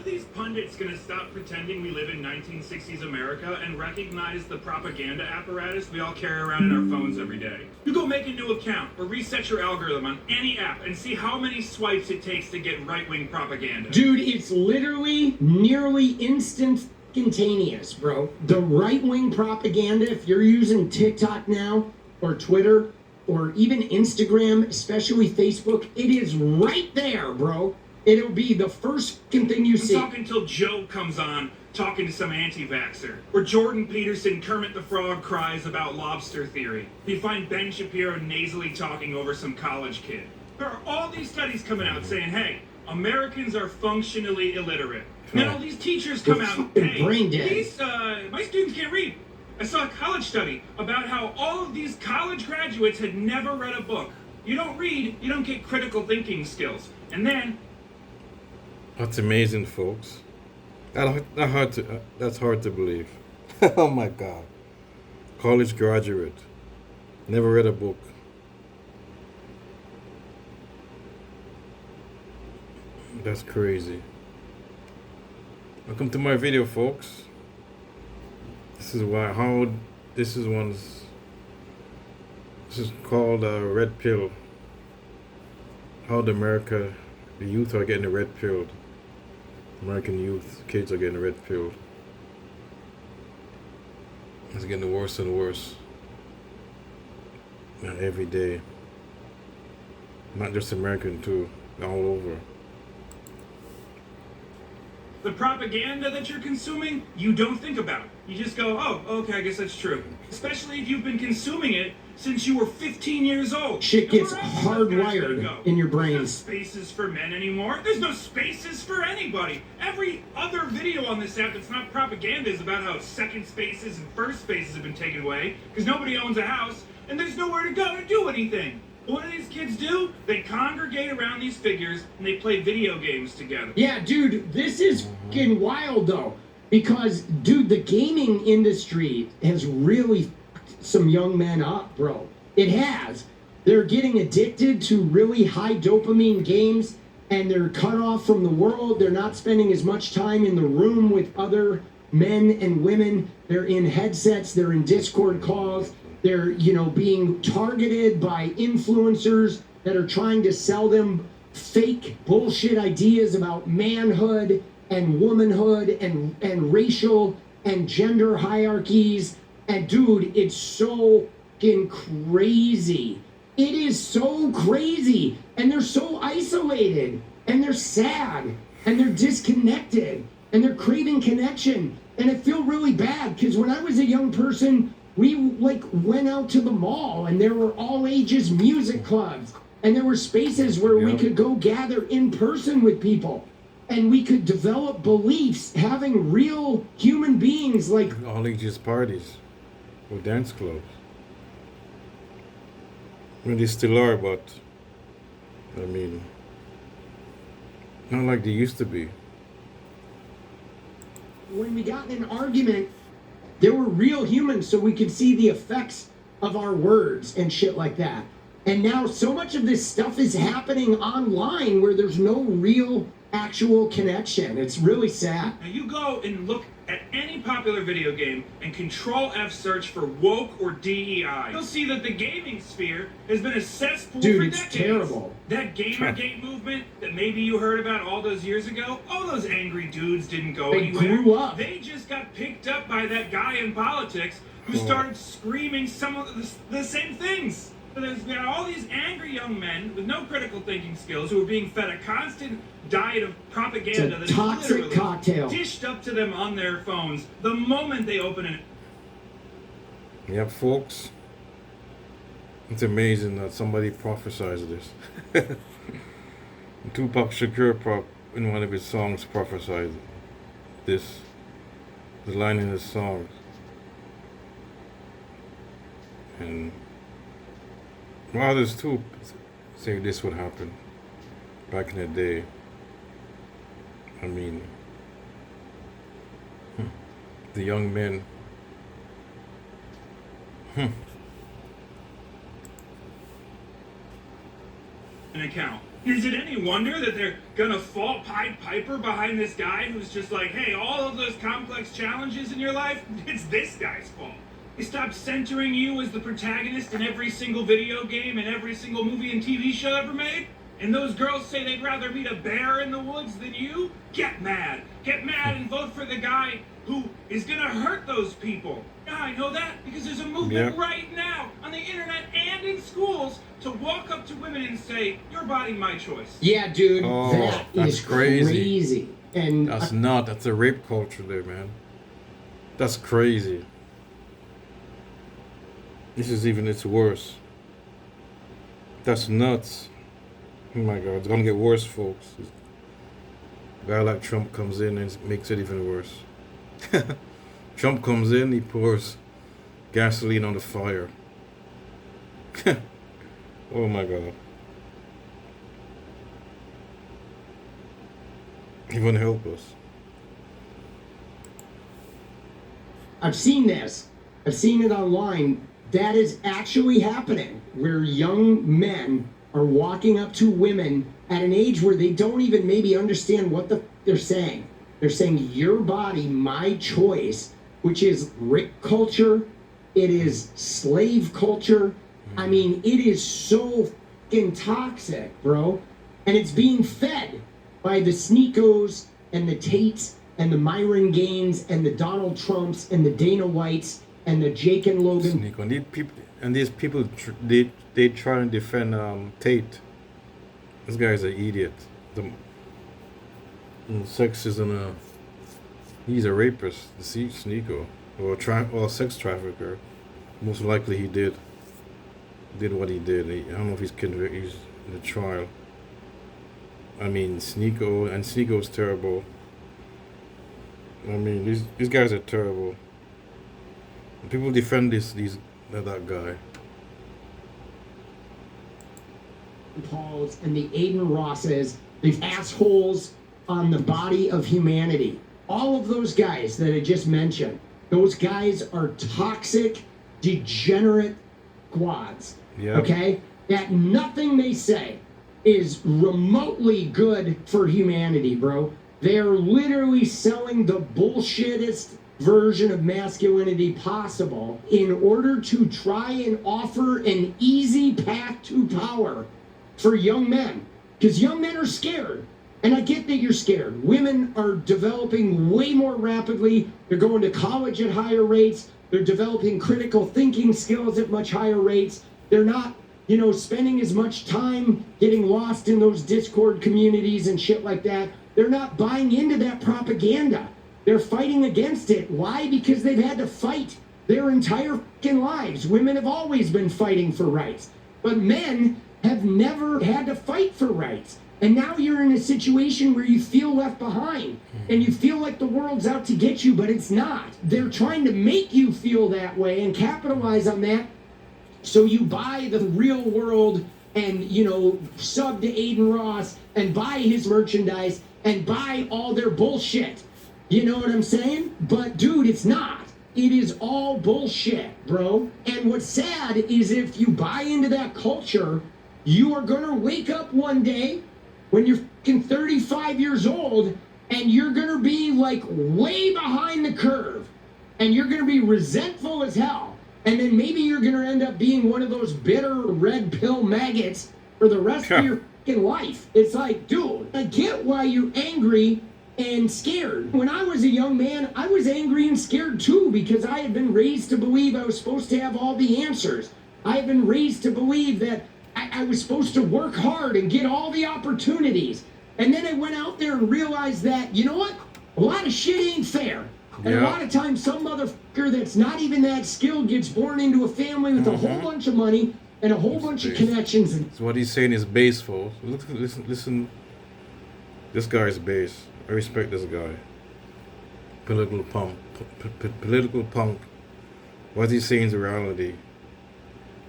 these pundits gonna stop pretending we live in 1960s America and recognize the propaganda apparatus we all carry around in our phones every day? You go make a new account or reset your algorithm on any app and see how many swipes it takes to get right-wing propaganda. Dude, it's literally nearly instantaneous, bro. The right-wing propaganda, if you're using TikTok now or Twitter or even Instagram, especially Facebook, it is right there, bro. It'll be the first thing you see. I'm talking until Joe comes on talking to some anti-vaxxer. Or Jordan Peterson, Kermit the Frog cries about lobster theory. You find Ben Shapiro nasally talking over some college kid. There are all these studies coming out saying, hey, Americans are functionally illiterate. And then all these teachers come out and hey, brain dead. My students can't read. I saw a college study about how all of these college graduates had never read a book. You don't read, you don't get critical thinking skills. And then that's amazing, folks. That's hard to believe. Oh my God. College graduate. Never read a book. That's crazy. Welcome to my video, folks. This is called Red Pill. How the youth are getting the red pilled. American youth, kids are getting red pilled. It's getting worse and worse. And every day. Not just American too, all over. the propaganda that you're consuming, you don't think about. You just go, oh, okay, I guess that's true. Especially if you've been consuming it since you were 15 years old. Shit gets hardwired in your brain. There's no spaces for men anymore. There's no spaces for anybody. Every other video on this app that's not propaganda is about how second spaces and first spaces have been taken away because nobody owns a house and there's nowhere to go to do anything. What do these kids do? They congregate around these figures and they play video games together. Yeah, dude, this is fucking wild though. Because, dude, the gaming industry has really fucked some young men up, bro. It has. They're getting addicted to really high dopamine games and they're cut off from the world. They're not spending as much time in the room with other men and women. They're in headsets, they're in Discord calls. They're, being targeted by influencers that are trying to sell them fake bullshit ideas about manhood and womanhood and racial and gender hierarchies. And dude, it's so fucking crazy. It is so crazy. And they're so isolated and they're sad and they're disconnected and they're craving connection. And I feel really bad because when I was a young person, we went out to the mall and there were all ages music clubs and there were spaces where we could go gather in person with people and we could develop beliefs, having real human beings like all ages parties or dance clubs. I mean, they still are, but I mean, not like they used to be. When we got in an argument, there were real humans so we could see the effects of our words and shit like that. And now so much of this stuff is happening online where there's no real actual connection. It's really sad. Now you go and look at any popular video game and Control F search for woke or DEI. You'll see that the gaming sphere has been a cesspool for decades. It's terrible. That Gamergate movement that maybe you heard about all those years ago, all those angry dudes didn't go anywhere. They grew up. They just got picked up by that guy in politics who started screaming some of the same things. So there's got all these angry young men with no critical thinking skills who are being fed a constant diet of propaganda it's a toxic cocktail dished up to them on their phones the moment they open it. Yep, folks. It's amazing that somebody prophesied this. Tupac Shakur in one of his songs prophesied this. The line in his song. And others too say this would happen back in the day. I mean, the young men. An account. Is it any wonder that they're gonna fall Pied Piper behind this guy who's just like, hey, all of those complex challenges in your life, it's this guy's fault. They stopped centering you as the protagonist in every single video game and every single movie and TV show ever made? And those girls say they'd rather meet a bear in the woods than you? Get mad. Get mad and vote for the guy who is gonna hurt those people. Yeah, I know that because there's a movement right now on the internet and in schools to walk up to women and say, your body, my choice. Yeah, dude, Oh, that that's is crazy. And That's not. That's a rape culture there, man. That's crazy. This is even, it's worse. That's nuts. Oh my God, it's gonna get worse, folks. A guy like Trump comes in and makes it even worse. Trump comes in, he pours gasoline on the fire. Oh my God. He won't help us. I've seen this. I've seen it online. That is actually happening, where young men are walking up to women at an age where they don't even maybe understand what they're saying. They're saying, your body, my choice, which is rape culture. It is slave culture. I mean, it is so fucking toxic, bro. And it's being fed by the Sneakos and the Tates and the Myron Gaines and the Donald Trumps and the Dana Whites and the Jake and Logan. Sneak on these people, they try and defend Tate. This guy is an idiot. Sex isn't he's a rapist, the Sneeko, or sex trafficker. Most likely he did what he did. I don't know if he's convicted. He's in the trial. I mean, Sneeko's terrible. I mean, these guys are terrible. People defend that guy. Pauls and the Aiden Rosses, these assholes on the body of humanity. All of those guys that I just mentioned, those guys are toxic, degenerate squads. Yeah. Okay? That nothing they say is remotely good for humanity, bro. They're literally selling the bullshittest version of masculinity possible in order to try and offer an easy path to power for young men. Because young men are scared. And I get that you're scared. Women are developing way more rapidly. They're going to college at higher rates. They're developing critical thinking skills at much higher rates. They're not, spending as much time getting lost in those Discord communities and shit like that. They're not buying into that propaganda. They're fighting against it. Why? Because they've had to fight their entire fucking lives. Women have always been fighting for rights. But men have never had to fight for rights. And now you're in a situation where you feel left behind and you feel like the world's out to get you, but it's not. They're trying to make you feel that way and capitalize on that. So you buy the Real World and, sub to Aiden Ross and buy his merchandise and buy all their bullshit. You know what I'm saying? But dude, it's not. It is all bullshit, bro. And what's sad is if you buy into that culture, you are gonna wake up one day when you're fucking 35 years old and you're gonna be like way behind the curve and you're gonna be resentful as hell. And then maybe you're gonna end up being one of those bitter red pill maggots for the rest of your fucking life. It's like, dude, I get why you're angry and scared. When I was a young man, I was angry and scared too because I had been raised to believe I was supposed to have all the answers. I had been raised to believe that I was supposed to work hard and get all the opportunities. And then I went out there and realized that, you know what? A lot of shit ain't fair. And a lot of times some motherfucker that's not even that skilled gets born into a family with a whole bunch of money and a whole bunch of connections. So what he's saying is base, folks. Listen. This guy is base. I respect this guy. Political punk. What he's saying is reality.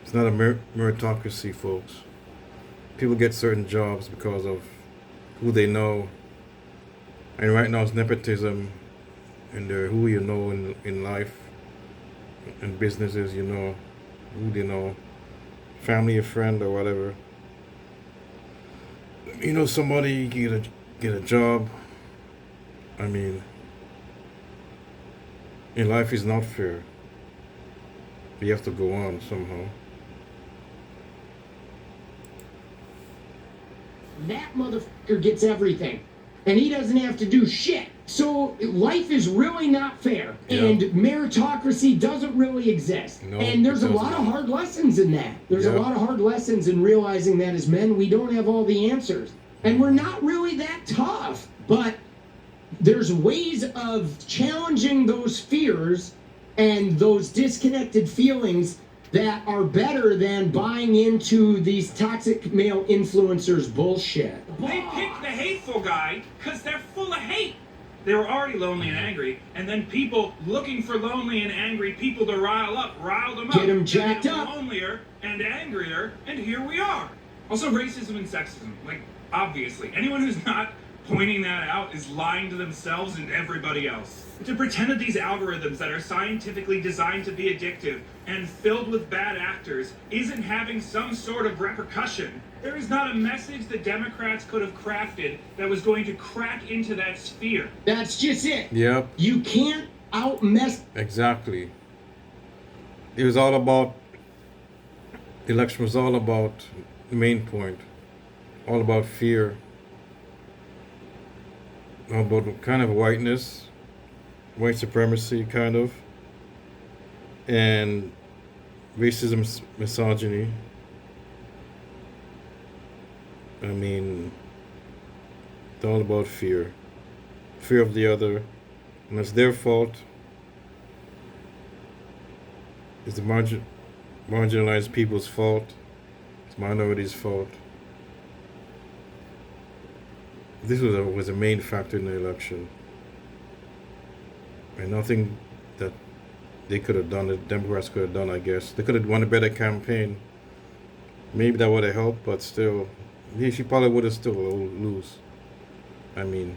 It's not a meritocracy, folks. People get certain jobs because of who they know. And right now it's nepotism and who you know in life and businesses, who they know. Family, a friend, or whatever. you know, somebody get a job. I mean, in life is not fair. You have to go on somehow. That motherfucker gets everything, and he doesn't have to do shit. So life is really not fair, Yeah. and meritocracy doesn't really exist. No, and there's it a lot of doesn't. hard lessons in that. There's a Yeah. lot of hard lessons in realizing that as men, we don't have all the answers, and we're not really that tough. But there's ways of challenging those fears and those disconnected feelings that are better than buying into these toxic male influencers bullshit. They picked the hateful guy because they're full of hate. They were already lonely and angry, and then people looking for lonely and angry people to rile up, riled them up. Get 'em and jacked made 'em up. lonelier and angrier, and here we are. Also, racism and sexism. Like, obviously, anyone who's not pointing that out is lying to themselves and everybody else. To pretend that these algorithms that are scientifically designed to be addictive and filled with bad actors isn't having some sort of repercussion. There is not a message the Democrats could have crafted that was going to crack into that sphere. That's just it. Yep, You can't outmess. exactly. It was all about, the election was all about the main point, all about fear, all about kind of whiteness, white supremacy, kind of, and racism, misogyny. I mean, it's all about fear. Fear of the other. And it's their fault. It's the marginalized people's fault. It's minorities' fault. This was a main factor in the election. And nothing that they could have done, the Democrats could have done, I guess. They could have won a better campaign. Maybe that would have helped, but still, yeah, she probably would have still lose. I mean,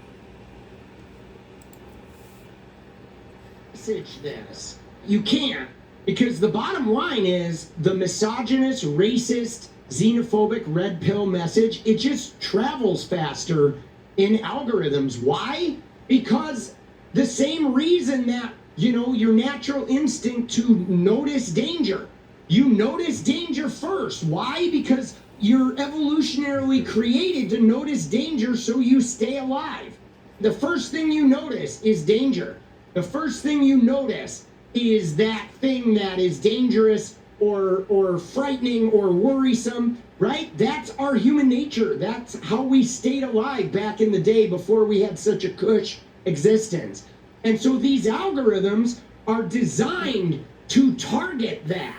Message this. You can't, because the bottom line is the misogynist, racist, xenophobic red pill message, it just travels faster in algorithms. Why? Because the same reason that, you know, your natural instinct to notice danger. You notice danger first. Why? Because you're evolutionarily created to notice danger so you stay alive. The first thing you notice is danger. The first thing you notice is that thing that is dangerous or frightening or worrisome, right? That's our human nature. That's how we stayed alive back in the day before we had such a cush existence. And so these algorithms are designed to target that,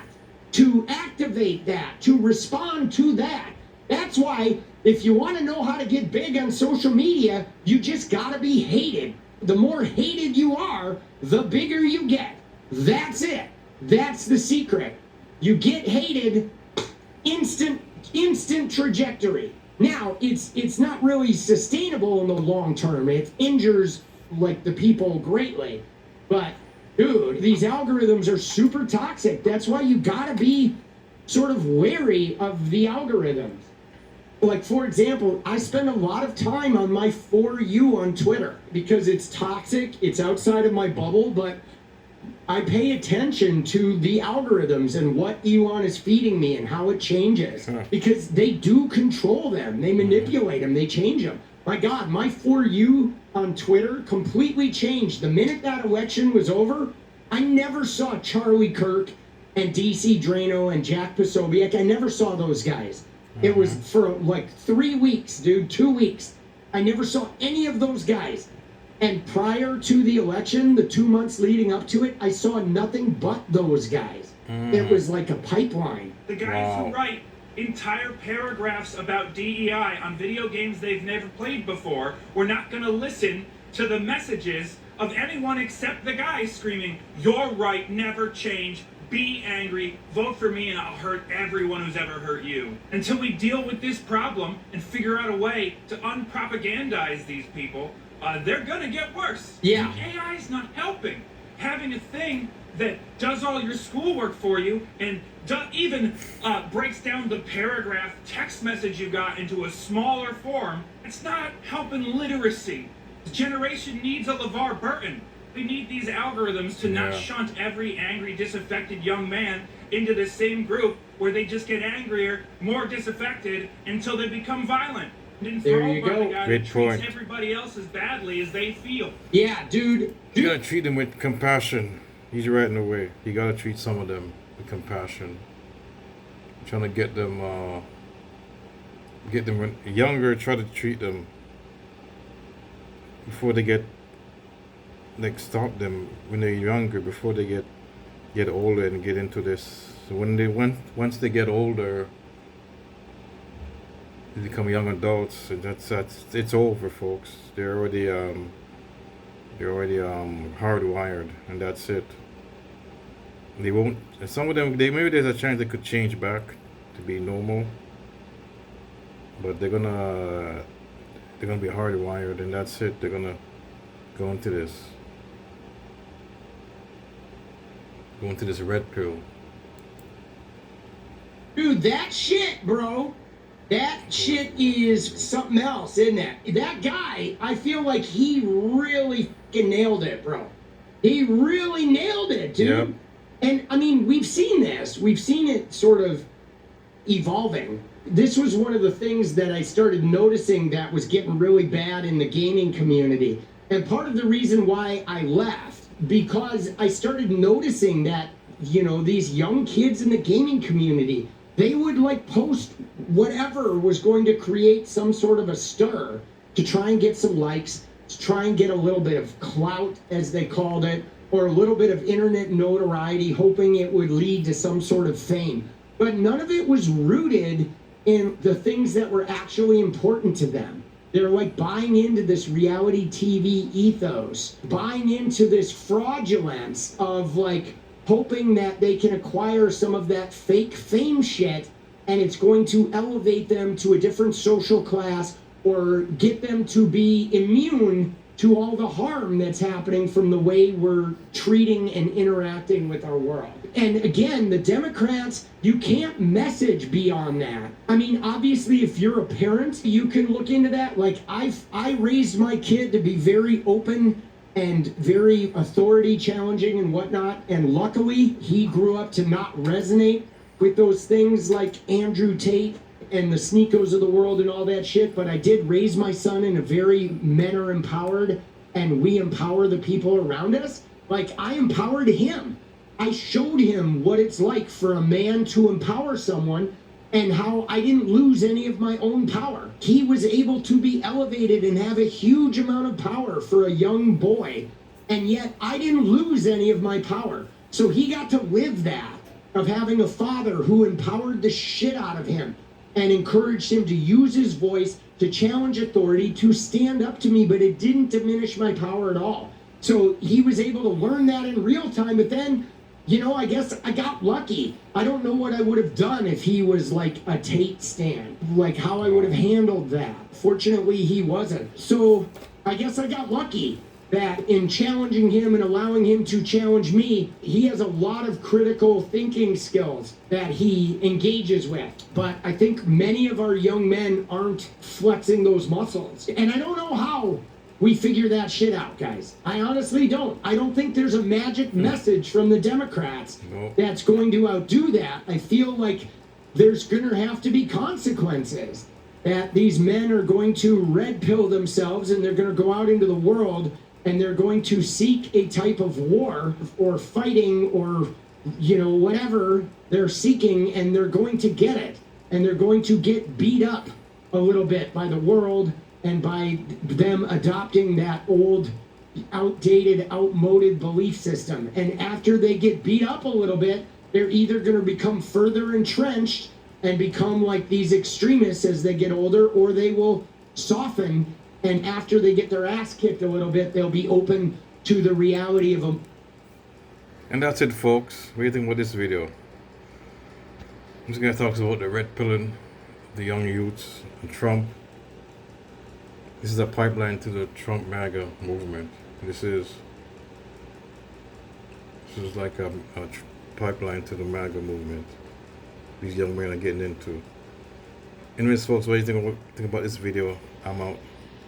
to activate that, to respond to that. That's why if you want to know how to get big on social media, you just got to be hated. The more hated you are, the bigger you get. That's it. That's the secret. You get hated, instant trajectory. Now, it's not really sustainable in the long term. It injures like the people greatly. But dude, these algorithms are super toxic. That's why you gotta be sort of wary of the algorithms. Like, for example, I spend a lot of time on my For You on Twitter because it's toxic, it's outside of my bubble, but I pay attention to the algorithms and what Elon is feeding me and how it changes because they do control them, they manipulate them, they change them. My God, my For You on Twitter completely changed. The minute that election was over, I never saw Charlie Kirk and DC Drano and Jack Posobiec. I never saw those guys. It was for like 3 weeks, dude, 2 weeks. I never saw any of those guys. And prior to the election, the 2 months leading up to it, I saw nothing but those guys. It was like a pipeline. The guys who Wow. write entire paragraphs about DEI on video games they've never played before were not going to listen to the messages of anyone except the guys screaming, "You're right, never change, be angry, vote for me and I'll hurt everyone who's ever hurt you." Until we deal with this problem and figure out a way to unpropagandize these people, they're gonna get worse. Yeah. The AI is not helping. having a thing that does all your schoolwork for you and even breaks down the paragraph text message you got into a smaller form, it's not helping literacy. The generation needs a LeVar Burton. We need these algorithms to not shunt every angry, disaffected young man into the same group where they just get angrier, more disaffected until they become violent. And There you enthralled by go. the guy Great that treats point. everybody else as badly as they feel. Yeah, dude. You gotta treat them with compassion. He's right in the way. You gotta treat some of them with compassion. Trying to get them younger. Try to treat them before they get, like, stop them when they're younger before they get older and get into this. So once they get older, they become young adults, and that's it's over, folks. They're already hardwired, and that's it. They won't. Some of them, maybe there's a chance they could change back to be normal, but they're gonna be hardwired, and that's it. They're gonna go into this red pill. Dude, that shit, bro. That shit is something else, isn't it? That guy, I feel like he really fucking nailed it, bro. He really nailed it, dude. Yep. And I mean, we've seen this. We've seen it sort of evolving. This was one of the things that I started noticing that was getting really bad in the gaming community. And part of the reason why I left, because I started noticing that, you know, these young kids in the gaming community, they would like post whatever was going to create some sort of a stir to try and get some likes, to try and get a little bit of clout, as they called it, or a little bit of internet notoriety, hoping it would lead to some sort of fame. But none of it was rooted in the things that were actually important to them. They're like buying into this reality TV ethos, buying into this fraudulence of like hoping that they can acquire some of that fake fame shit, and it's going to elevate them to a different social class or get them to be immune to all the harm that's happening from the way we're treating and interacting with our world. And again, the Democrats, you can't message beyond that. I mean, obviously, if you're a parent, you can look into that. Like, I raised my kid to be very open and very authority challenging and whatnot. And luckily, he grew up to not resonate with those things like Andrew Tate and the Sneakos of the world and all that shit. But I did raise my son in a very men are empowered and we empower the people around us. Like, I empowered him. I showed him what it's like for a man to empower someone and how I didn't lose any of my own power. He was able to be elevated and have a huge amount of power for a young boy, and yet I didn't lose any of my power. So he got to live that, of having a father who empowered the shit out of him and encouraged him to use his voice, to challenge authority, to stand up to me, but it didn't diminish my power at all. So he was able to learn that in real time, but then, you know, I guess I got lucky. I don't know what I would have done if he was like a Tate stan, like how I would have handled that. Fortunately, he wasn't. So I guess I got lucky that in challenging him and allowing him to challenge me, he has a lot of critical thinking skills that he engages with. But I think many of our young men aren't flexing those muscles. And I don't know how we figure that shit out, guys. I honestly don't. I don't think there's a magic message from the Democrats that's going to outdo that. I feel like there's going to have to be consequences, that these men are going to red pill themselves and they're going to go out into the world and they're going to seek a type of war or fighting or, you know, whatever they're seeking, and they're going to get it. And they're going to get beat up a little bit by the world and by them adopting that old, outdated, outmoded belief system. And after they get beat up a little bit, they're either going to become further entrenched and become like these extremists as they get older, or they will soften, and after they get their ass kicked a little bit, they'll be open to the reality of them. And that's it, folks. What do you think about this video? I'm just going to talk about the red pilling, the young youths, and Trump. This is a pipeline to the Trump MAGA movement. This is This is like a pipeline to the MAGA movement. These young men are getting into. Anyways, folks, what do you think about this video? I'm out.